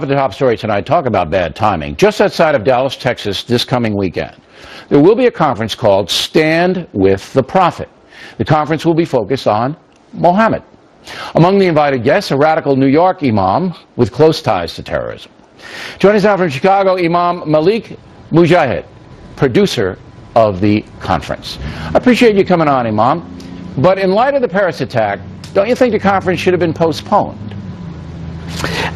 The top story tonight, talk about bad timing. Just outside of Dallas, Texas, this coming weekend, there will be a conference called Stand with the Prophet. The conference will be focused on Mohammed. Among the invited guests, a radical New York Imam with close ties to terrorism. Joining us now from Chicago, Imam Malik Mujahid, producer of the conference. I appreciate you coming on, Imam. But in light of the Paris attack, don't you think the conference should have been postponed?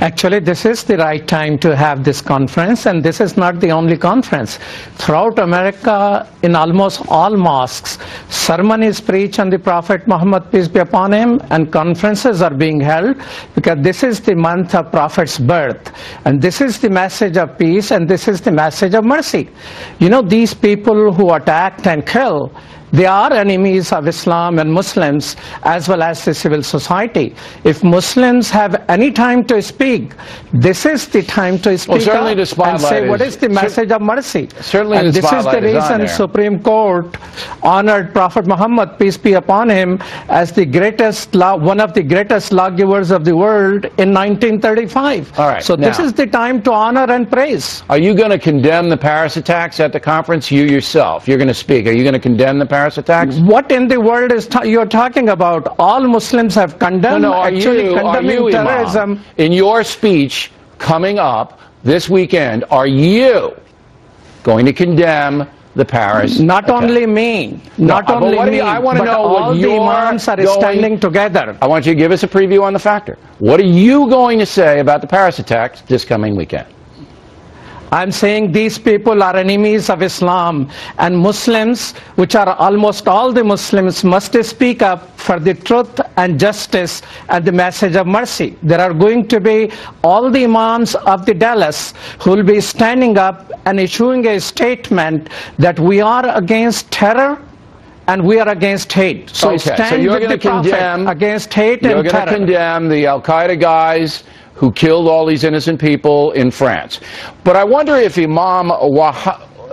Actually, this is the right time to have this conference, and this is not the only conference. Throughout America, in almost all mosques, sermon is preached on the Prophet Muhammad, peace be upon him, and conferences are being held because this is the month of Prophet's birth, and this is the message of peace, and this is the message of mercy. You know, these people who attacked and kill, they are enemies of Islam and Muslims as well as the civil society. If Muslims have any time to speak, this is the time to speak up and say what is the message of mercy. Certainly, and this is the reason Supreme Court honored Prophet Muhammad, peace be upon him, as the greatest one of the greatest lawgivers of the world in 1935. All right, so this is the time to honor and praise. Are you going to condemn the Paris attacks at the conference? You yourself, you're going to speak. Are you going to condemn the Paris attacks? What in the world is you're talking about? All Muslims have condemned condemning terrorism. Imam, in your speech coming up this weekend, are you going to condemn the Paris Not attack? Only me. Not only me. I want to know all what the imams are standing together. I want you to give us a preview on the factor. What are you going to say about the Paris attacks this coming weekend? I'm saying these people are enemies of Islam, and Muslims, which are almost all the Muslims, must speak up for the truth and justice and the message of mercy. There are going to be all the imams of the Dallas who will be standing up and issuing a statement that we are against terror and we are against hate. So stand with the Prophet against hate and terror. You're going to condemn the Al-Qaeda guys who killed all these innocent people in France. But I wonder if Imam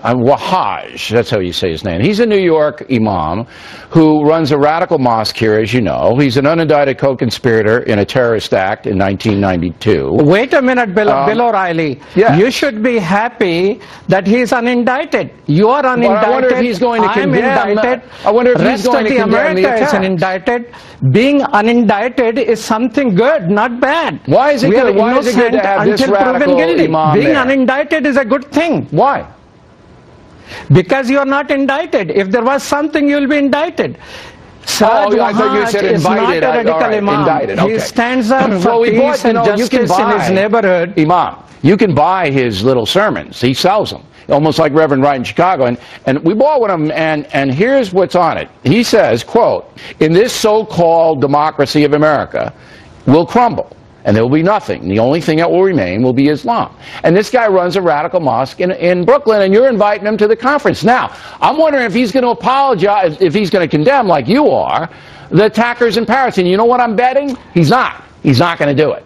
Wahaj, that's how you say his name, he's a New York Imam who runs a radical mosque here, as you know. He's an unindicted co-conspirator in a terrorist act in 1992. Wait a minute, Bill O'Reilly. Yeah. You should be happy that he's unindicted. You are unindicted. Well, I wonder if he's going to condemn. Indicted. I wonder if he's going to condemn the attacks. Is indicted. Being unindicted is something good, not bad. Why is it good? Why is it good to have this radical Imam Being unindicted is a good thing. Why? Because you are not indicted. If there was something, you will be indicted. I thought you said invited. Not a radical Imam. Indicted. Okay. He stands up for peace and justice in his neighborhood. Imam, you can buy his little sermons. He sells them, almost like Reverend Wright in Chicago. And we bought one of them, and here's what's on it. He says, quote, "In this so-called democracy of America will crumble, and there will be nothing. The only thing that will remain will be Islam." And this guy runs a radical mosque in Brooklyn, and you're inviting him to the conference. Now, I'm wondering if he's going to apologize, if he's going to condemn, like you are, the attackers in Paris. And you know what I'm betting? He's not. He's not going to do it.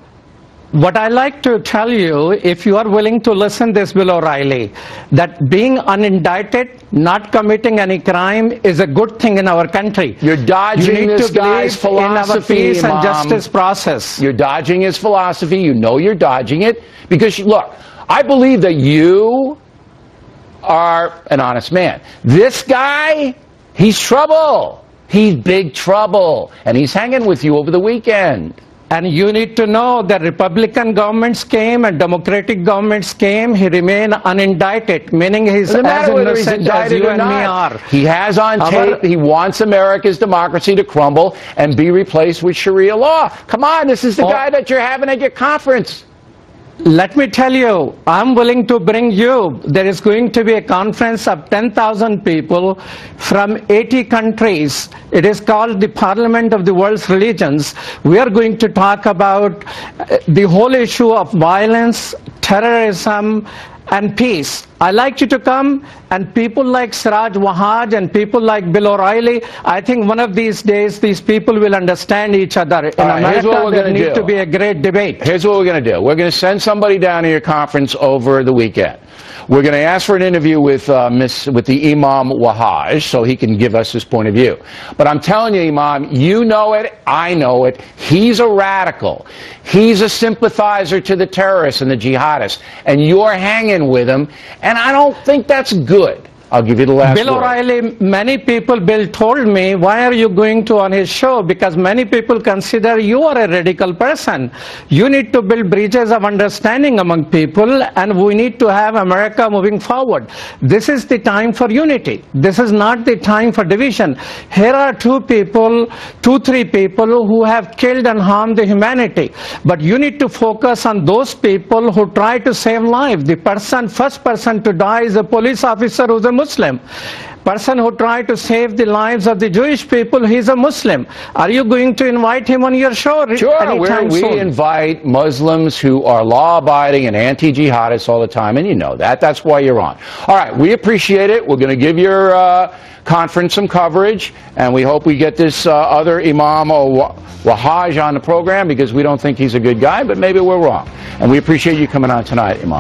What I like to tell you, if you are willing to listen this, Bill O'Reilly, that being unindicted, not committing any crime, is a good thing in our country. You're dodging this guy's philosophy, in our peace and justice process. You're dodging his philosophy. You know you're dodging it. Because, look, I believe that you are an honest man. This guy, he's trouble. He's big trouble. And he's hanging with you over the weekend. And you need to know that Republican governments came and Democratic governments came. He remained unindicted, meaning he's as innocent as you and me are. He has on tape, he wants America's democracy to crumble and be replaced with Sharia law. Come on, this is the guy that you're having at your conference. Let me tell you, I'm willing to bring you. There is going to be a conference of 10,000 people from 80 countries. It is called the Parliament of the World's Religions. We are going to talk about the whole issue of violence, terrorism, and peace. I like you to come, and people like Siraj Wahhaj and people like Bill O'Reilly, I think one of these days these people will understand each other. In America, there needs to be a great debate. Here's what we're going to do. We're going to send somebody down to your conference over the weekend. We're going to ask for an interview with the Imam Wahhaj so he can give us his point of view. But I'm telling you, Imam, you know it, I know it. He's a radical. He's a sympathizer to the terrorists and the jihadists. And you're hanging with him, and I don't think that's good. I'll give you the last Bill word. O'Reilly, many people, Bill told me, why are you going to on his show? Because many people consider you are a radical person. You need to build bridges of understanding among people, and we need to have America moving forward. This is the time for unity. This is not the time for division. Here are two, three people who have killed and harmed the humanity. But you need to focus on those people who try to save lives. The first person to die is a police officer who's a Muslim. Person who tried to save the lives of the Jewish people, he's a Muslim. Are you going to invite him on your show? Sure, we invite Muslims who are law-abiding and anti-jihadists all the time, and you know that. That's why you're on. All right, we appreciate it. We're going to give your conference some coverage, and we hope we get this other Imam Wahhaj on the program, because we don't think he's a good guy, but maybe we're wrong. And we appreciate you coming on tonight, Imam.